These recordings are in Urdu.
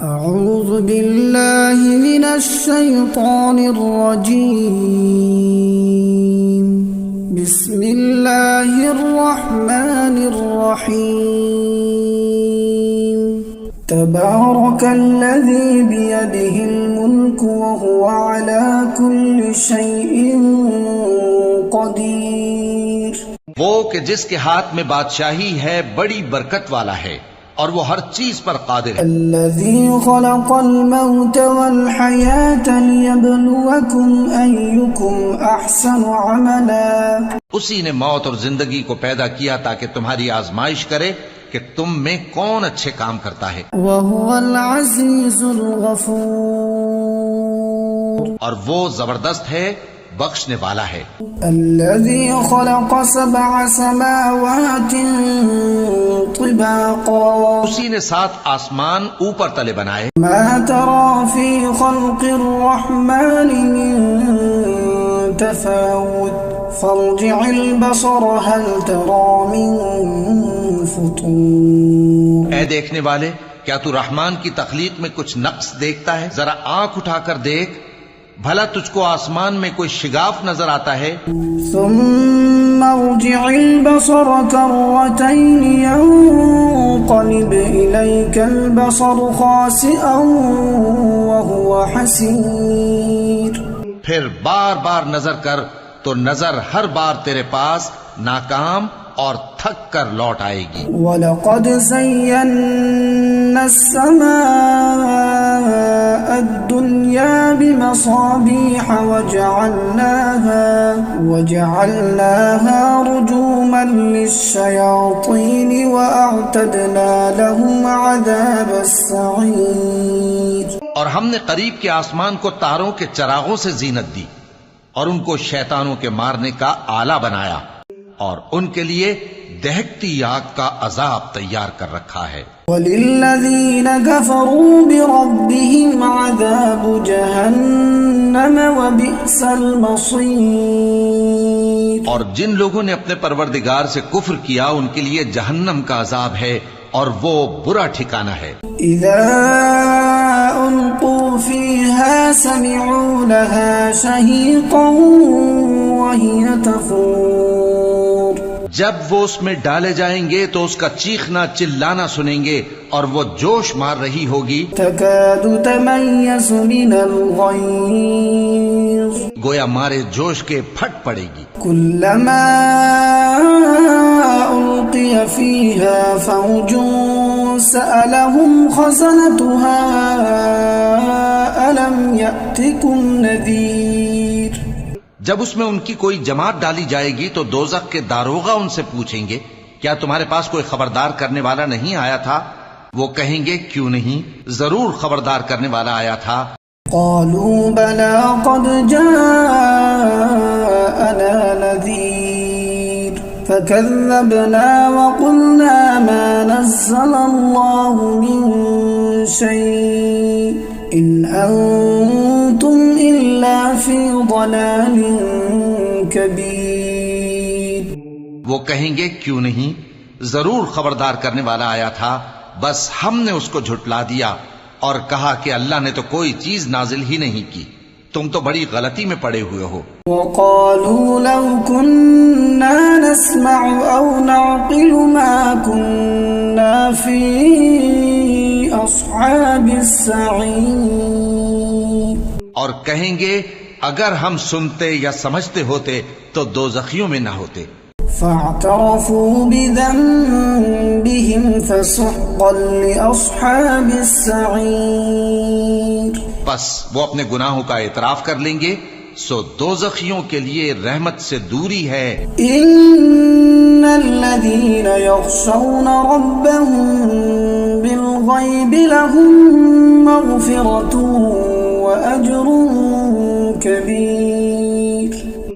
أعوذ بالله من الشيطان الرجيم. بسم الله الرحمن الرحيم. تبارك الذي بيده الملك وهو على كل شيء قدير. وہ کہ جس کے ہاتھ میں بادشاہی ہے بڑی برکت والا ہے اور وہ ہر چیز پر قادر ہے. الذي خلق الموت والحياة ليبلوكم أيكم أحسن عملا. اسی نے موت اور زندگی کو پیدا کیا تاکہ تمہاری آزمائش کرے کہ تم میں کون اچھے کام کرتا ہے. وهو العزيز الغفور. اور وہ زبردست ہے، بخشنے والا ہے. الذي خلق 7 سماوات طباقا. اسی نے 7 آسمان اوپر تلے بنائے. ما ترى في خلق الرحمن من تفاوت فارجع البصر هل ترى من فطور. اے دیکھنے والے، کیا تو رحمان کی تخلیق میں کچھ نقص دیکھتا ہے؟ ذرا آنکھ اٹھا کر دیکھ، بھلا تجھ کو آسمان میں کوئی شگاف نظر آتا ہے؟ ثم ارجع البصر كرتين ينقلب إليك البصر خاسئا وهو حسير. پھر بار بار نظر کر تو نظر ہر بار تیرے پاس ناکام اور تھک کر لوٹ آئے گی. وَلَقَدْ زَيَّنَّا السَّمَاءَ الدُّنْيَا بِمَصَابِيحَ وَجَعَلْنَاهَا رُجُومًا لِلشَّيَاطِينِ وَأَعْتَدْنَا لَهُمْ عَذَابَ السَّعِيرِ. اور ہم نے قریب کے آسمان کو تاروں کے چراغوں سے زینت دی اور ان کو شیطانوں کے مارنے کا آلہ بنایا اور ان کے لیے دہکتی آگ کا عذاب تیار کر رکھا ہے. وَلِلَّذِينَ كَفَرُوا بِرَبِّهِمْ عَذَابُ جَهَنَّمَ وَبِئْسَ الْمَصِيرُ. اور جن لوگوں نے اپنے پروردگار سے کفر کیا ان کے لیے جہنم کا عذاب ہے اور وہ برا ٹھکانہ ہے. إِذَا أُلْقُوا فِيهَا سَمِعُوا لَهَا شَهِيقًا وَهِيَ تَفُورُ. جب وہ اس میں ڈالے جائیں گے تو اس کا چیخنا چلانا سنیں گے اور وہ جوش مار رہی ہوگی. تَكَادُ تَمَيَّزُ مِنَ الْغَيْظِ. گویا مارے جوش کے پھٹ پڑے گی. كُلَّمَا أُلْقِيَ فِيهَا فَوْجٌ سَأَلَهُمْ خَزَنَتُهَا أَلَمْ يَأْتِكُمْ نَذِيرٌ. جب اس میں ان کی کوئی جماعت ڈالی جائے گی تو دوزخ کے داروغہ ان سے پوچھیں گے کیا تمہارے پاس کوئی خبردار کرنے والا نہیں آیا تھا؟ وہ کہیں گے کیوں نہیں، ضرور خبردار کرنے والا آیا تھا. قالوا بلى قد جاءنا نذير فكذبنا وقلنا ما نزل الله من شيء إن أنتم إلا في ضلال كبير. وہ کہیں گے کیوں نہیں، ضرور خبردار کرنے والا آیا تھا، بس ہم نے اس کو جھٹلا دیا اور کہا کہ اللہ نے تو کوئی چیز نازل ہی نہیں کی، تم تو بڑی غلطی میں پڑے ہوئے ہو. وقالوا لو كنا نسمع أو نعقل ما كنا في أصحاب السعير. اور کہیں گے اگر ہم سنتے یا سمجھتے ہوتے تو دوزخیوں میں نہ ہوتے. فاعترفوا بذنبهم فسحقا لأصحاب السعير. بس وہ اپنے گناہوں کا اعتراف کر لیں گے سو دوزخیوں کے لیے رحمت سے دوری ہے. ان الذين يخشون ربهم بالغيب لهم مغفرة وأجر كبير.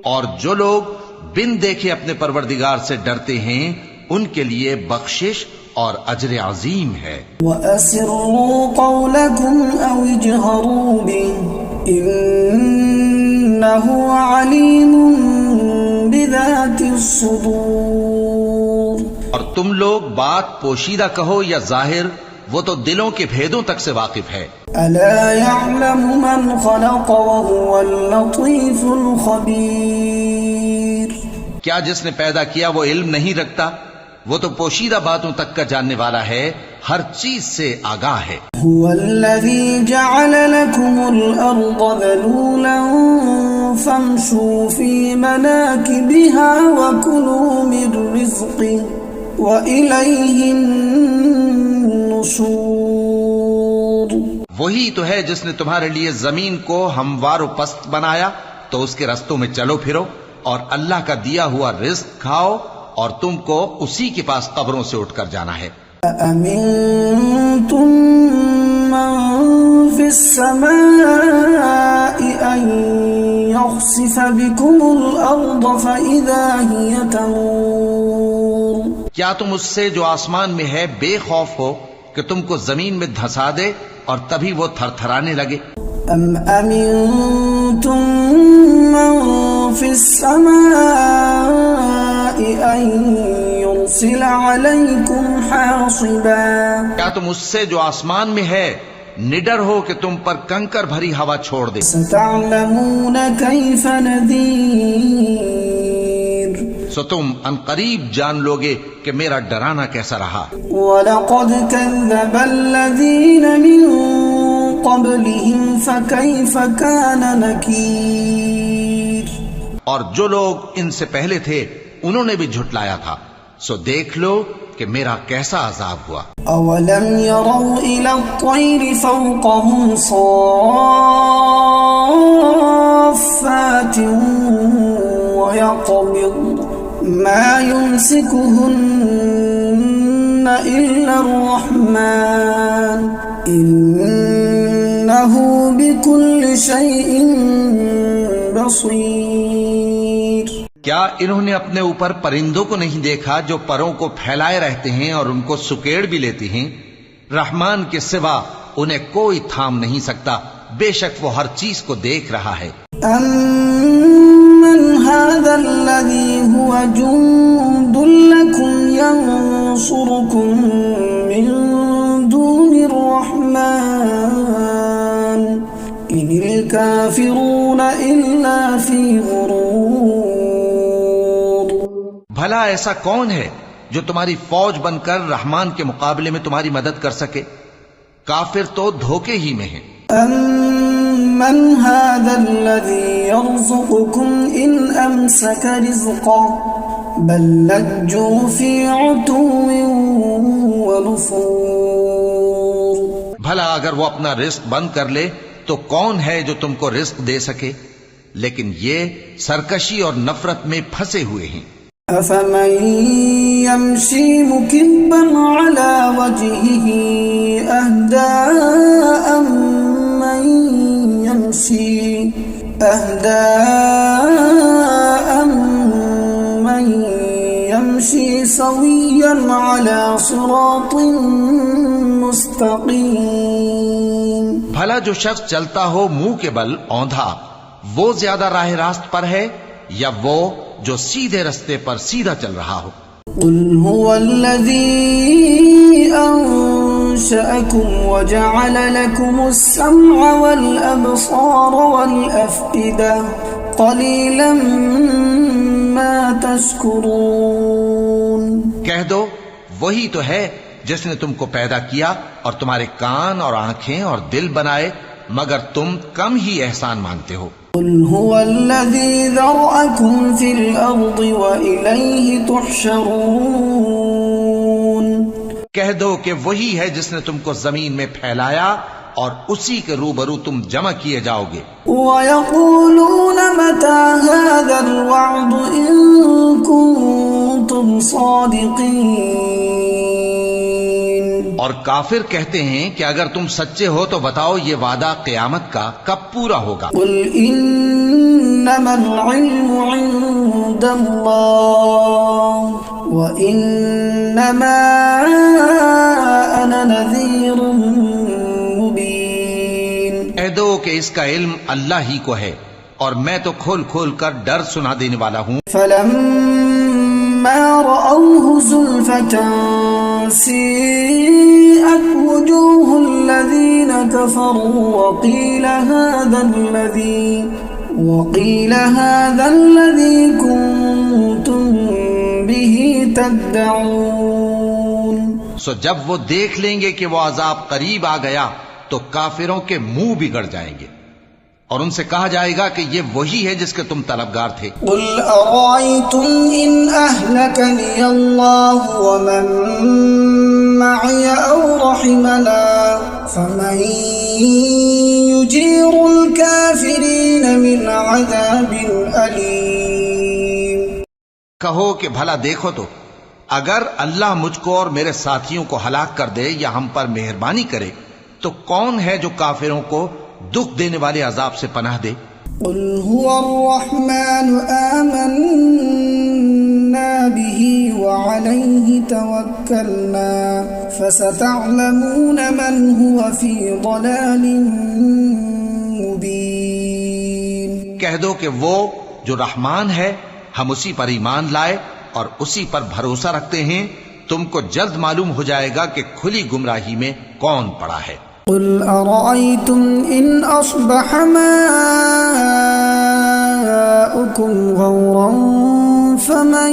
اور جو لوگ بن دیکھے اپنے پروردگار سے ڈرتے ہیں ان کے لیے بخشش اور اجر عظیم ہے. وَأَسِرُّوا قَوْلَكُمْ أَوْ اجْهَرُوا بِهِ إِنَّهُ عَلِيمٌ بِذَاتِ الصُّدُورِ. اور تم لوگ بات پوشیدہ کہو یا ظاہر، وہ تو دلوں کے بھیدوں تک سے واقف ہے۔ ألا يعلم من خلق وهو اللطيف الخبير۔ کیا جس نے پیدا کیا وہ علم نہیں رکھتا؟ وہ تو پوشیدہ باتوں تک کا جاننے والا ہے، ہر چیز سے آگاہ ہے۔ هو الذي جعل لكم الأرض ذلولا فامشوا في مناكبها وكلوا من رزقه وإليه النشور۔ وہی تو ہے جس نے تمہارے لیے زمین کو ہموار و پست بنایا، تو اس کے رستوں میں چلو پھرو اور اللہ کا دیا ہوا رزق کھاؤ، اور تم کو اسی کے پاس قبروں سے اٹھ کر جانا ہے۔ أأمنتم من في السماء أن يخسف بكم الأرض فإذا هي تمور۔ کیا تم اس سے جو آسمان میں ہے بے خوف ہو کہ تم کو زمین میں دھسا دے اور تبھی وہ تھر تھرانے لگے؟ أم أمنتم من في السماء أن يرسل عليكم حاصبا۔ کیا تم اس سے جو آسمان میں ہے نڈر ہو کہ تم پر کنکر بھری ہوا چھوڑ دے؟ ستعلمون كيف نذير۔ سو تم ان قریب جان لوگے کہ میرا ڈرانا کیسا رہا۔ وَلَقَدْ كَذَّبَ الَّذِينَ مِن قَبْلِهِمْ فَكَيْفَ كَانَ نَكِيرٌ۔ اور جو لوگ ان سے پہلے تھے انہوں نے بھی جھٹلایا تھا، سو دیکھ لو کہ میرا کیسا عذاب ہوا۔ أَوَلَمْ يَرَوْا إِلَى الطَّيْرِ فَوْقَهُمْ صَافَّاتٍ وَيَقْبِضْنَ مَا يُمْسِكُهُنَّ إِلَّا الرَّحْمَنُ إِنَّهُ بِكُلِّ شَيْءٍ بَصِيرٌ۔ کیا انہوں نے اپنے اوپر پرندوں کو نہیں دیکھا جو پروں کو پھیلائے رہتے ہیں اور ان کو سکیڑ بھی لیتی ہیں؟ رحمان کے سوا انہیں کوئی تھام نہیں سکتا، بے شک وہ ہر چیز کو دیکھ رہا ہے۔ أَمَّنْ هَذَا الَّذِي هُوَ جُنْدٌ لَكُمْ يَنْصُرُكُمْ مِنْ دُونِ الرَّحْمَنِ إِنِ الْكَافِرُونَ إِلَّا فِي غُرُورٍ۔ بھلا ایسا کون ہے جو تمہاری فوج بن کر رحمان کے مقابلے میں تمہاری مدد کر سکے؟ کافر تو دھوکے ہی میں ہیں۔ أَمَّنْ هَذَا الَّذِي يَرْزُقُكُمْ إِنْ أَمْسَكَ رِزْقَهُ بَلْ لَجُّوا فِي عُتُوٍّ وَنُفُورٍ۔ بھلا اگر وہ اپنا رزق بند کر لے تو کون ہے جو تم کو رزق دے سکے؟ لیکن یہ سرکشی اور نفرت میں پھنسے ہوئے ہیں۔ أَفَمَن يَمْشِي مُكِبًّا عَلَى وَجْهِهِ أَهْدَىٰ أَمَّن يَمْشِي سَوِيًّا عَلَى صِرَاطٍ مُسْتَقِيمٍ۔ بھلا جو شخص چلتا ہو منہ کے بل اوندھا، وہ زیادہ راہ راست پر ہے یا وہ جو سیدھے رستے پر سیدھا چل رہا ہو؟ قُلْ هُوَ الَّذِي أَنشَأَكُمْ وَجَعَلَ لَكُمُ السَّمْعَ وَالْأَبْصَارَ وَالْأَفْئِدَةَ قَلِيلًا مَا تَشْكُرُونَ۔ کہہ دو وہی تو ہے جس نے تم کو پیدا کیا اور تمہارے کان اور آنکھیں اور دل بنائے، مگر تم کم ہی احسان مانتے ہو۔ قُلْ هُوَ الَّذِي ذَرَأَكُمْ فِي الْأَرْضِ وَإِلَيْهِ تُحْشَرُونَ۔ کہہ دو کہ وہی ہے جس نے تم کو زمین میں پھیلایا اور اسی کے روبرو تم جمع کیے جاؤ گے۔ وَيَقُولُونَ مَتَى هَذَا الْوَعْدُ إِن كُنتُمْ صَادِقِينَ۔ اور کافر کہتے ہیں کہ اگر تم سچے ہو تو بتاؤ یہ وعدہ قیامت کا کب پورا ہوگا؟ قُلْ إِنَّمَا الْعِلْمُ عِندَ اللَّهِ وَإِنَّمَا أَنَا نَذِيرٌ مُبِينٌ۔ کہہ دو کہ اس کا علم اللہ ہی کو ہے اور میں تو کھول کھول کر ڈر سنا دینے والا ہوں۔ فَلَمَّا رَأَوْهُ زُلْفَةً سيئت وجوه الذين كفروا وقيل هذا الذي كنتم به تدعون. سو جب وہ دیکھ لیں گے کہ وہ عذاب قریب آ گیا تو کافروں کے منہ بگڑ جائیں گے اور ان سے کہا جائے گا کہ یہ وہی ہے جس کے تم طلبگار تھے. قل أرأيتم إن أهلكني الله ومن معي أو رحمنا فمن يجير الكافرين من عذاب أليم. کہو کہ بھلا دیکھو تو اگر اللہ مجھ کو اور میرے ساتھیوں کو ہلاک کر دے یا ہم پر مہربانی کرے تو کون ہے جو کافروں کو دکھ دینے والے عذاب سے پناہ دے. قل هو الرحمن آمنا به وعليه توكلنا فستعلمون من هو في ضلال مبين. کہہ دو کہ وہ جو رحمان ہے ہم اسی پر ایمان لائے اور اسی پر بھروسہ رکھتے ہیں، تم کو جلد معلوم ہو جائے گا کہ کھلی گمراہی میں کون پڑا ہے. قل أرأيتم إن أصبح ماؤكم غورا فمن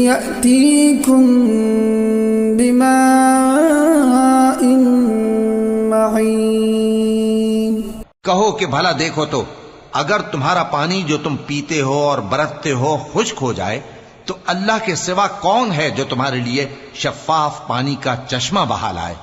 يأتيكم بماء معين. کہو کہ بھلا دیکھو تو اگر تمہارا پانی جو تم پیتے ہو اور برتتے ہو خشک ہو جائے تو اللہ کے سوا کون ہے جو تمہارے لیے شفاف پانی کا چشمہ بہا لائے.